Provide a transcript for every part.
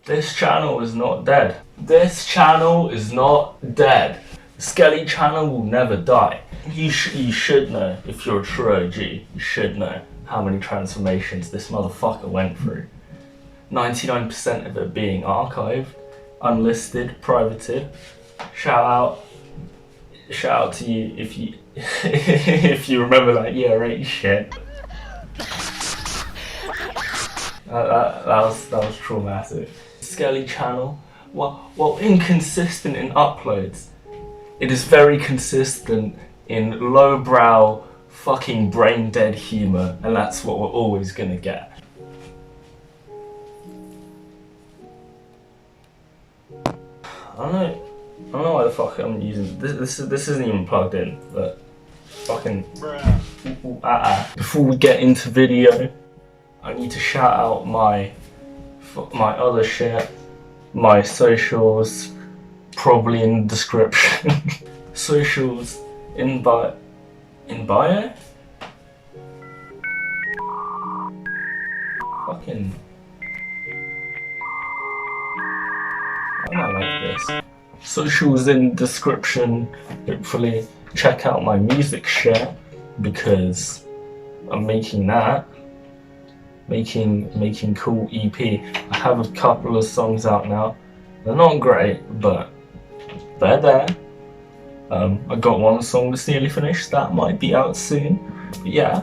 This channel is not dead. This channel is not dead. The Skelly channel will never die. You should know, if you're a true OG, you should know how many transformations this motherfucker went through. 99% of it being archived, unlisted, privated. Shout out to you if you if you remember that year 8 shit. That was traumatic. Skelly channel, while inconsistent in uploads, it is very consistent in lowbrow, fucking brain dead humour, and that's what we're always gonna get. I don't know why the fuck I'm using this isn't even plugged in, but fucking before we get into video, I need to shout out my other shit, my socials, probably in the description. Socials in bio. Fucking. Why am I like this? Socials in description. Hopefully check out my music share, because I'm making that. Making cool EP. I have a couple of songs out now. They're not great, but they're there. I got one song that's nearly finished. That might be out soon. But yeah,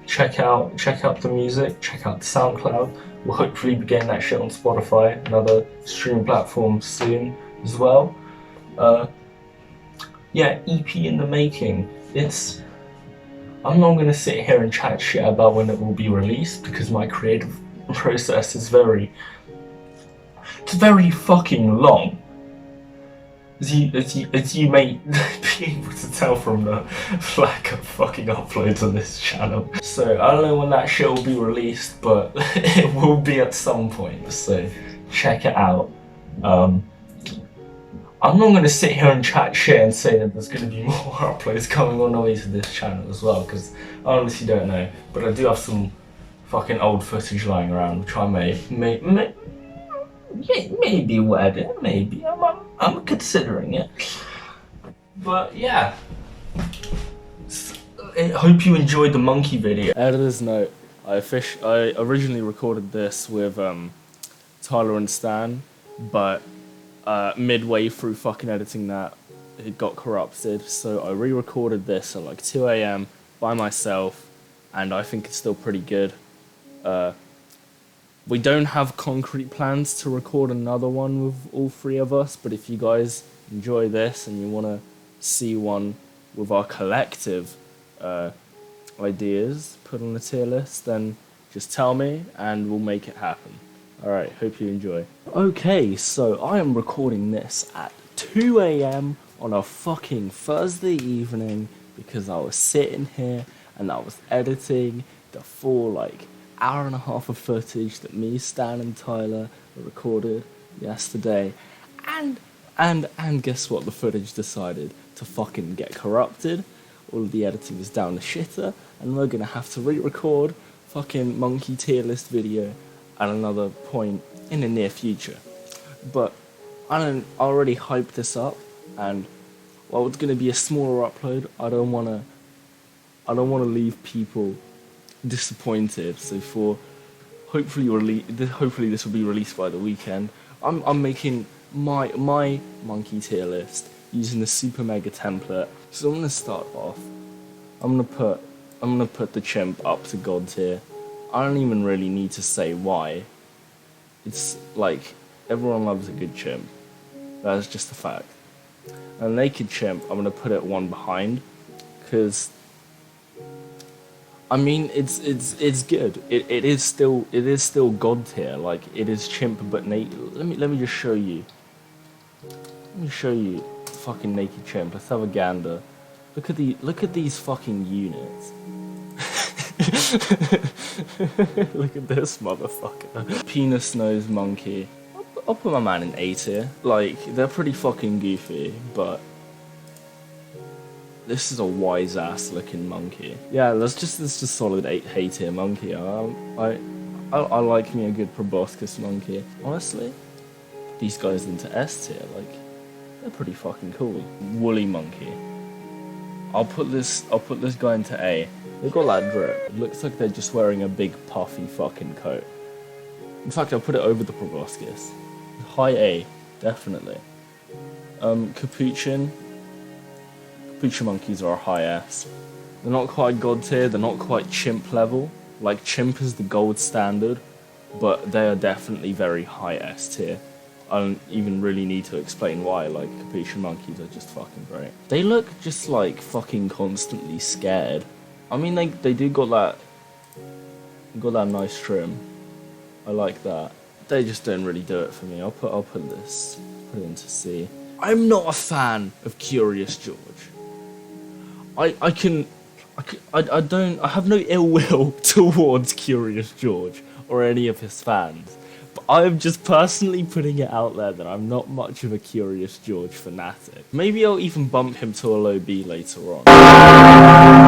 check out the music. Check out the SoundCloud. We'll hopefully be getting that shit on Spotify and other streaming platforms soon as well. Yeah, EP in the making. I'm not gonna sit here and chat shit about when it will be released, because my creative process is very fucking long. As you may be able to tell from the lack of fucking uploads on this channel. So I don't know when that shit will be released, but it will be at some point, so check it out. I'm not gonna sit here and chat shit and say that there's gonna be more uploads coming on the way to this channel as well, because I honestly don't know. But I do have some fucking old footage lying around, which I maybe wedding, maybe. I'm considering it. But yeah. I hope you enjoyed the monkey video. Editor's note, I originally recorded this with Tyler and Stan, but midway through fucking editing that, it got corrupted, so I re-recorded this at like 2 AM by myself, and I think it's still pretty good. We don't have concrete plans to record another one with all three of us, but if you guys enjoy this and you want to see one with our collective ideas put on the tier list, then just tell me and we'll make it happen. Alright, hope you enjoy. Okay, so I am recording this at 2 AM on a fucking Thursday evening, because I was sitting here and I was editing the full like hour and a half of footage that me, Stan and Tyler recorded yesterday, and guess what? The footage decided to fucking get corrupted. All of the editing is down the shitter, and we're gonna have to re-record fucking monkey tier list video at another point in the near future. But I already hyped this up, and while it's gonna be a smaller upload, I don't wanna leave people disappointed. So hopefully this will be released by the weekend. I'm making my monkey tier list using the super mega template. So I'm gonna start off. I'm gonna put the chimp up to god tier. I don't even really need to say why. It's like everyone loves a good chimp. That's just a fact. A naked chimp, I'm gonna put it one behind, because I mean it's good. It is still god tier. Like, it is chimp but naked. Let me just show you. Let me show you fucking naked chimp. Let's have a gander. Look at these fucking units. Look at this motherfucker. Penis nose monkey. I'll put my man in A tier. Like, they're pretty fucking goofy, but this is a wise ass looking monkey. Yeah, that's just solid A tier monkey. I like me a good proboscis monkey. Honestly, these guys into S tier. Like, they're pretty fucking cool. Woolly monkey. I'll put this guy into A. They've got that drip. It looks like they're just wearing a big puffy fucking coat. In fact, I'll put it over the proboscis. High A, definitely. Capuchin. Capuchin monkeys are a high S. They're not quite god tier, they're not quite chimp level. Like, chimp is the gold standard, but they are definitely very high S tier. I don't even really need to explain why, like, capuchin monkeys are just fucking great. They look just, like, fucking constantly scared. I mean, they do got that nice trim. I like that. They just don't really do it for me. I'll put it into C. I'm not a fan of Curious George. I have no ill will towards Curious George or any of his fans. But I'm just personally putting it out there that I'm not much of a Curious George fanatic. Maybe I'll even bump him to a low B later on.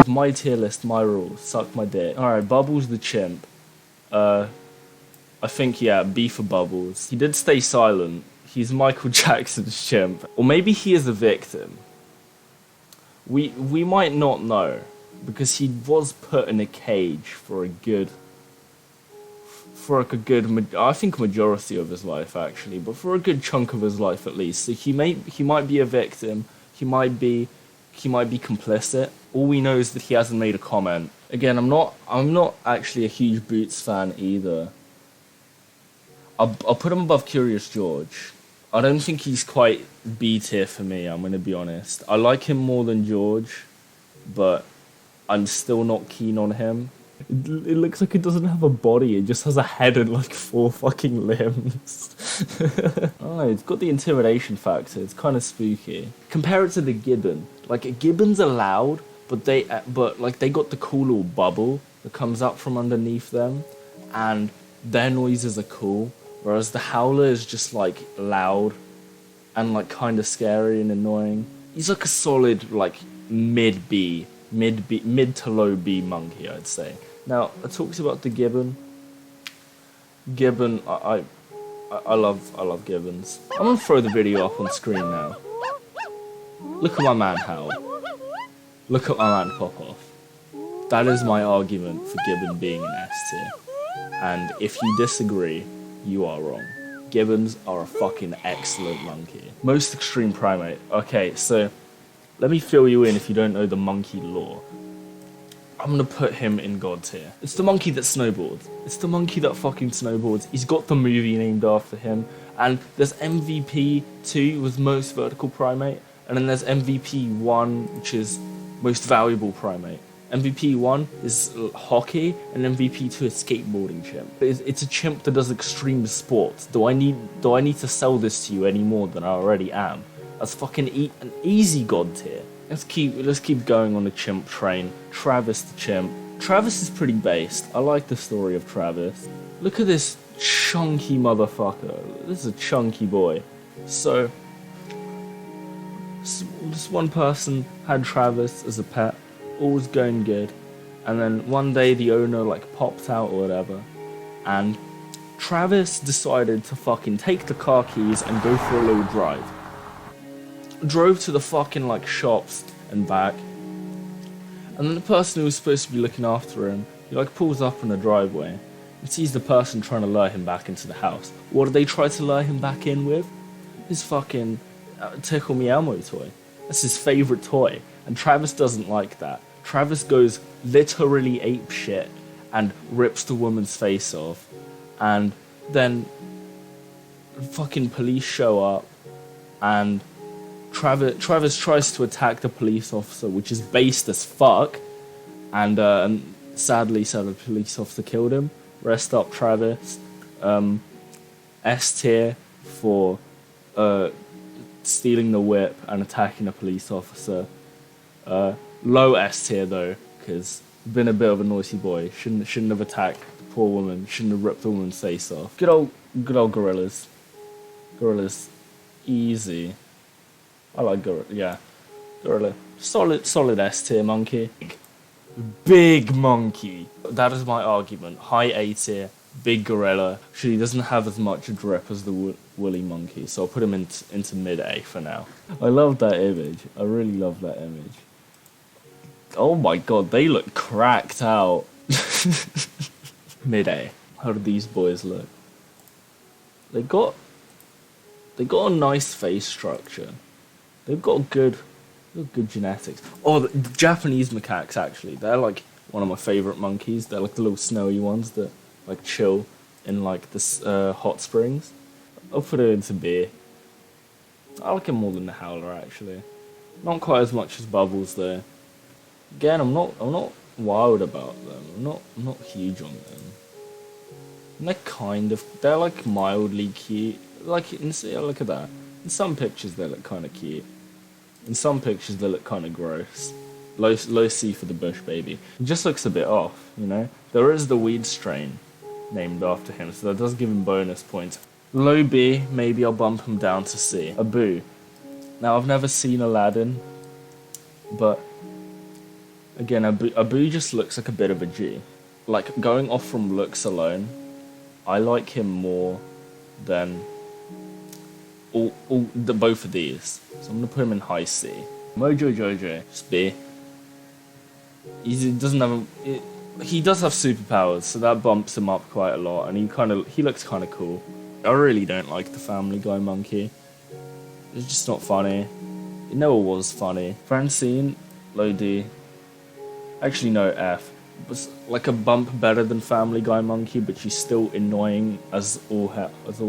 My tier list, my rules. Suck my dick. Alright, Bubbles the chimp. I think, yeah, B for Bubbles. He did stay silent. He's Michael Jackson's chimp. Or maybe he is a victim. We might not know. Because he was put in a cage for I think majority of his life actually, but for a good chunk of his life at least. So he might be a victim. He might be complicit. All we know is that he hasn't made a comment. Again, I'm not actually a huge Boots fan either. I'll put him above Curious George. I don't think he's quite B tier for me, I'm gonna be honest. I like him more than George, but I'm still not keen on him. It looks like it doesn't have a body, it just has a head and like 4 fucking limbs. I don't know, it's got the intimidation factor, it's kind of spooky. Compare it to the Gibbon. Like, Gibbons are loud, but they got the cool little bubble that comes up from underneath them, and their noises are cool. Whereas the Howler is just like loud and like kind of scary and annoying. He's like a solid like mid to low B monkey, I'd say. Now, I talked about the Gibbon. Gibbon, I love Gibbons. I'm gonna throw the video up on screen now. Look at my man howl. Look at my man pop off. That is my argument for Gibbon being an S tier. And if you disagree, you are wrong. Gibbons are a fucking excellent monkey. Most extreme primate. Okay, so let me fill you in if you don't know the monkey lore. I'm gonna put him in God tier. It's the monkey that snowboards. It's the monkey that fucking snowboards. He's got the movie named after him. And there's MVP 2 was most vertical primate. And then there's MVP 1, which is most valuable primate. MVP 1 is hockey, and MVP 2 is skateboarding chimp. It's a chimp that does extreme sports. Do I need to sell this to you any more than I already am? That's fucking an easy god tier. Let's keep going on the chimp train. Travis the chimp. Travis is pretty based. I like the story of Travis. Look at this chunky motherfucker. This is a chunky boy. So this one person had Travis as a pet. All was going good, and then one day the owner like popped out or whatever, and Travis decided to fucking take the car keys and go for a little drive. Drove to the fucking like shops and back, and then the person who was supposed to be looking after him, he like pulls up in the driveway and sees the person trying to lure him back into the house. What do they try to lure him back in with? His fucking Tickle Me Elmo toy. That's his favorite toy, and Travis doesn't like that. Travis goes literally ape shit and rips the woman's face off, and then fucking police show up, and Travis tries to attack the police officer, which is based as fuck, and sadly the police officer killed him. Rest up, Travis. S tier for stealing the whip and attacking a police officer. Low S tier though, because been a bit of a naughty boy. Shouldn't have attacked the poor woman. Shouldn't have ripped the woman's face off. Good old gorillas. Gorillas, easy. I like gorilla. Yeah, gorilla. Solid S tier monkey. Big monkey. That is my argument. High A tier. big gorilla. Actually, he doesn't have as much drip as the woolly monkey, so I'll put him into mid-A for now. I love that image. I really love that image. Oh my god, they look cracked out. Mid-A. How do these boys look? They got a nice face structure. They've got good genetics. Oh, the Japanese macaques, actually, they're like one of my favorite monkeys. They're like the little snowy ones that like chill in like the hot springs. I'll put it into B. I like him more than the howler, actually. Not quite as much as Bubbles though. Again, I'm not wild about them. I'm not huge on them. And they're like mildly cute. Like, look at that. In some pictures they look kind of cute. In some pictures they look kind of gross. Low C for the bush baby. It just looks a bit off, you know? There is the weed strain named after him, so that does give him bonus points. Low B, maybe I'll bump him down to C. Abu. Now, I've never seen Aladdin, but again, Abu just looks like a bit of a G. Like, going off from looks alone, I like him more than both of these. So I'm going to put him in high C. Mojo Jojo, just B. He does have superpowers, so that bumps him up quite a lot, and he looks kind of cool. I really don't like the Family Guy monkey. It's just not funny. It never was funny. Francine, low D. Actually, no, F. It was like a bump better than Family Guy monkey, but she's still annoying as all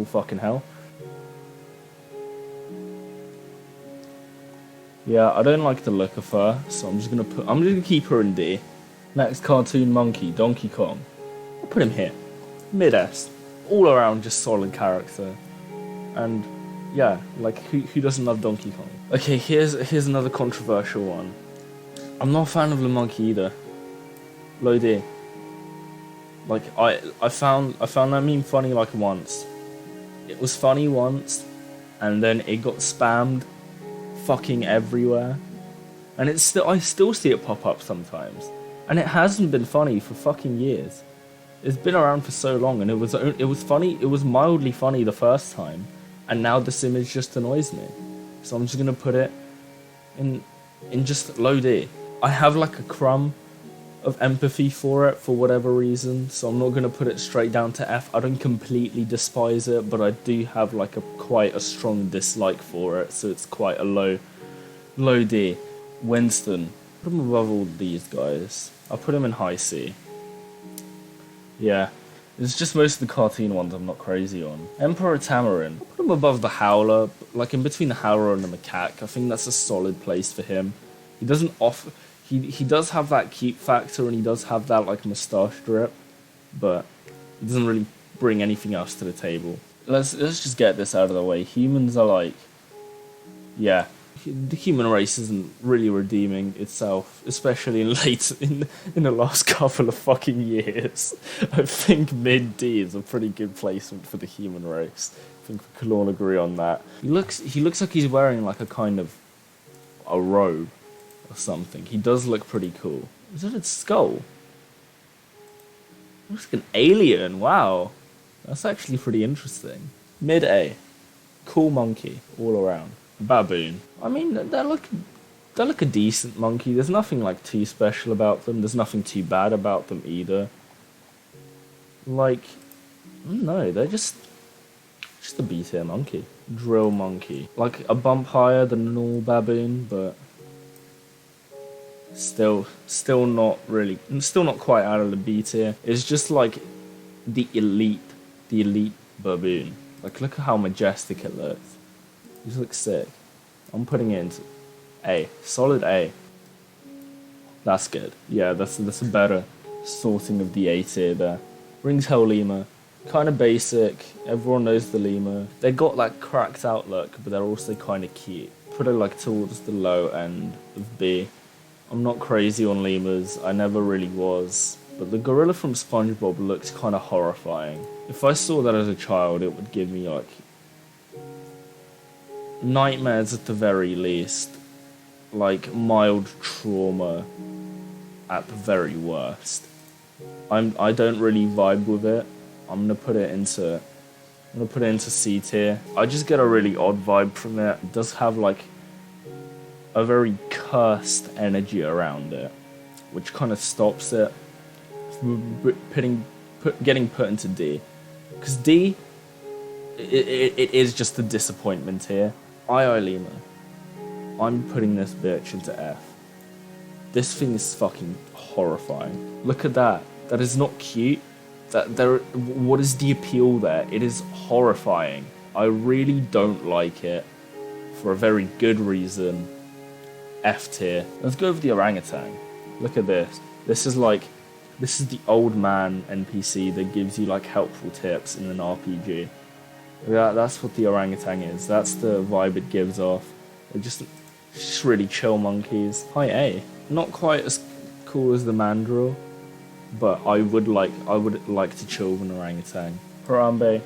fucking hell. Yeah, I don't like the look of her, so I'm just gonna keep her in D. Next cartoon monkey, Donkey Kong. I'll put him here. Mid-S. All around just solid character. And yeah, like who doesn't love Donkey Kong? Okay, here's another controversial one. I'm not a fan of the monkey either. Low D. Like I found that meme funny like once. It was funny once, and then it got spammed fucking everywhere. And I still see it pop up sometimes. And it hasn't been funny for fucking years. It's been around for so long, and it was funny. It was mildly funny the first time, and now this image just annoys me. So I'm just gonna put it in just low D. I have like a crumb of empathy for it for whatever reason, so I'm not gonna put it straight down to F. I don't completely despise it, but I do have like quite a strong dislike for it, so it's quite a low D. Winston, put him above all these guys. I'll put him in high C. Yeah, it's just most of the cartoon ones I'm not crazy on. Emperor Tamarin, I'll put him above the Howler, like in between the Howler and the Macaque. I think that's a solid place for him. He doesn't offer. He does have that cute factor, and he does have that like moustache drip, but he doesn't really bring anything else to the table. Let's just get this out of the way. Humans are like, yeah, the human race isn't really redeeming itself, especially in the last couple of fucking years. I think mid D is a pretty good placement for the human race. I think we can all agree on that. He looks like he's wearing like a kind of a robe or something. He does look pretty cool. Is that its skull? Looks like an alien. Wow, that's actually pretty interesting. Mid A, cool monkey all around. Baboon. I mean, they're like a decent monkey. There's nothing like too special about them. There's nothing too bad about them either. Like, no, they're just a B tier monkey. Drill monkey. Like a bump higher than a normal baboon, but still not really, still not quite out of the B tier. It's just like the elite baboon. Like, look at how majestic it looks. These look sick. I'm putting it into A. Solid A. That's good. Yeah, that's a better sorting of the A tier there. Ring's Hell Lemur. Kind of basic. Everyone knows the lemur. They got that cracked out look, but they're also kind of cute. Put it like towards the low end of B. I'm not crazy on lemurs. I never really was. But the gorilla from SpongeBob looks kind of horrifying. If I saw that as a child, it would give me like nightmares at the very least, like mild trauma at the very worst. I don't really vibe with it. I'm gonna put it into C tier. I just get a really odd vibe from it. It does have like a very cursed energy around it, which kind of stops it from getting put into D. Because D, it is just a disappointment here. Lima, I'm putting this bitch into F. This thing is fucking horrifying. Look at that. That is not cute. What is the appeal there? It is horrifying. I really don't like it for a very good reason. F tier. Let's go with the orangutan. Look at this. This is the old man NPC that gives you like helpful tips in an RPG. Yeah, that's what the orangutan is. That's the vibe it gives off. They're just really chill monkeys. High A. Not quite as cool as the mandrill, but I would like to chill with an orangutan. Harambe.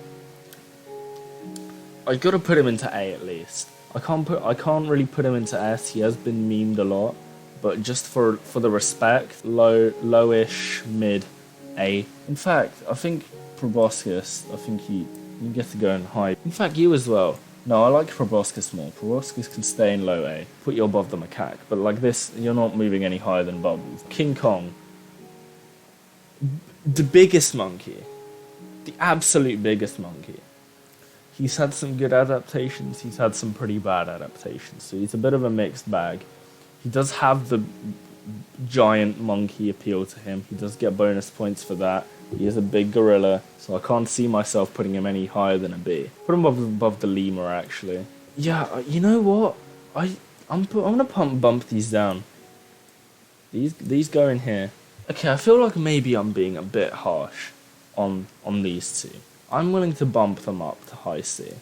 I gotta put him into A at least. I can't really put him into S. He has been memed a lot, but just for the respect, lowish, mid, A. In fact, I think Proboscis. I think you get to go in high. In fact, you as well. No, I like Proboscis more. Proboscis can stay in low A. Put you above the macaque, but like this, you're not moving any higher than Bubbles. King Kong. The biggest monkey. The absolute biggest monkey. He's had some good adaptations, he's had some pretty bad adaptations, so he's a bit of a mixed bag. He does have the giant monkey appeal to him, he does get bonus points for that. He is a big gorilla, so I can't see myself putting him any higher than a B. Put him above the lemur, actually. Yeah, you know what? I'm gonna bump these down. These go in here. Okay, I feel like maybe I'm being a bit harsh on these two. I'm willing to bump them up to high C.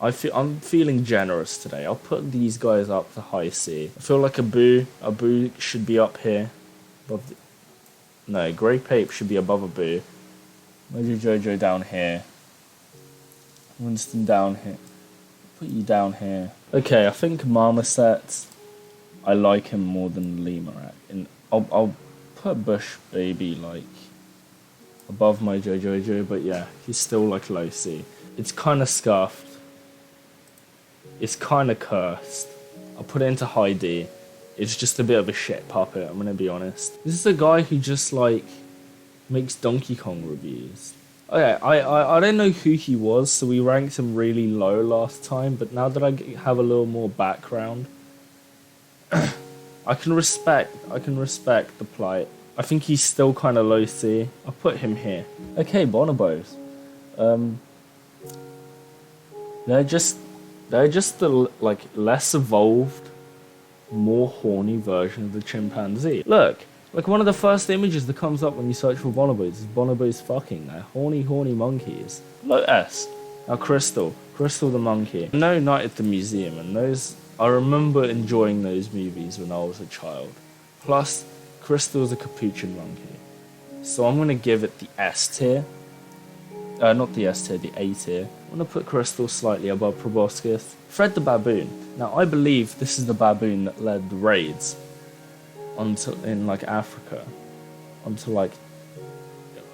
I'm feeling generous today. I'll put these guys up to high C. I feel like a boo should be up here. No, Grey Pape should be above a boo. Mojo Jojo down here. Winston down here. Put you down here. Okay, I think Marmoset, I like him more than Lemur. I'll put Bush Baby like above Mojo Jojo, but yeah, he's still like low C. It's kind of scuffed. It's kind of cursed. I'll put it into high D. It's just a bit of a shit puppet, I'm gonna be honest. This is a guy who just like makes Donkey Kong reviews. Okay, I don't know who he was, so we ranked him really low last time, but now that I have a little more background, I can respect the plight. I think he's still kind of low C. I'll put him here. Okay, Bonobos. They're just the like less evolved, more horny version of the chimpanzee. Look, like one of the first images that comes up when you search for bonobos is bonobos fucking. They're horny monkeys. Low S. Now Crystal the monkey. No Night at the Museum, and those I remember enjoying those movies when I was a child. Plus, Crystal's a capuchin monkey, so I'm gonna give it the S tier. Not the S tier, the A tier. I'm gonna put Crystal slightly above Proboscis. Fred the baboon. Now I believe this is the baboon that led the raids in like Africa, onto like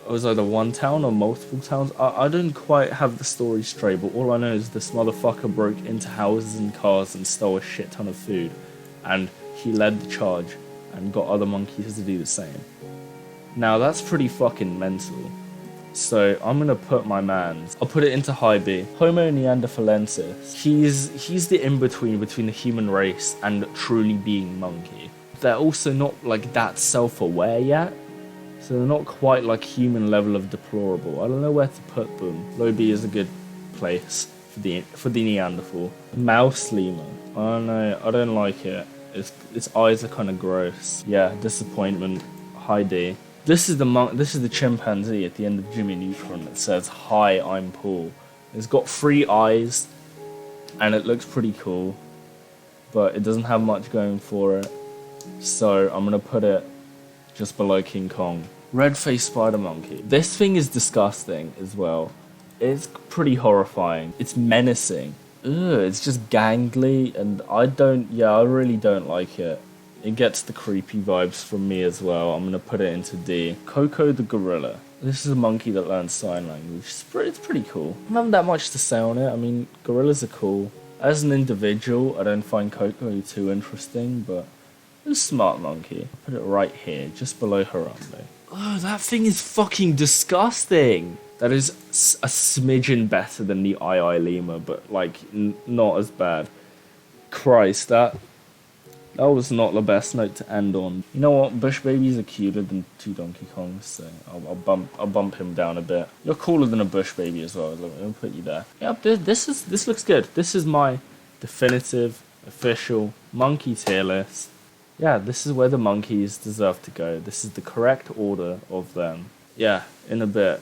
it was either one town or multiple towns. I don't quite have the story straight, but all I know is this motherfucker broke into houses and cars and stole a shit ton of food, and he led the charge and got other monkeys to do the same. Now that's pretty fucking mental. So I'm gonna put my man's. I'll put it into high B. Homo neanderthalensis. He's the in-between between the human race and truly being monkey. They're also not like that self-aware yet, so they're not quite like human level of deplorable. I don't know where to put them. Low B is a good place for the Neanderthal. Mouse lemur. I don't know. I don't like it. Its eyes are kind of gross. Yeah, disappointment. High D. This is the chimpanzee at the end of Jimmy Neutron that says, "Hi, I'm Paul." It's got 3 eyes, and it looks pretty cool, but it doesn't have much going for it. So I'm gonna put it just below King Kong. Red-faced spider monkey. This thing is disgusting as well. It's pretty horrifying. It's menacing. Ugh, it's just gangly, and I really don't like it. It gets the creepy vibes from me as well. I'm gonna put it into D. Coco the Gorilla. This is a monkey that learns sign language. It's pretty cool. I don't have that much to say on it. I mean, gorillas are cool. As an individual, I don't find Coco too interesting, but it's a smart monkey. Put it right here, just below Harambe. Oh, that thing is fucking disgusting. That is a smidgen better than the II lemur, but like not as bad. Christ, that was not the best note to end on. You know what? Bush babies are cuter than two Donkey Kongs, so I'll bump him down a bit. You're cooler than a bush baby as well. I'll put you there. Yep, this looks good. This is my definitive, official monkey tier list. Yeah, this is where the monkeys deserve to go. This is the correct order of them. Yeah, in a bit.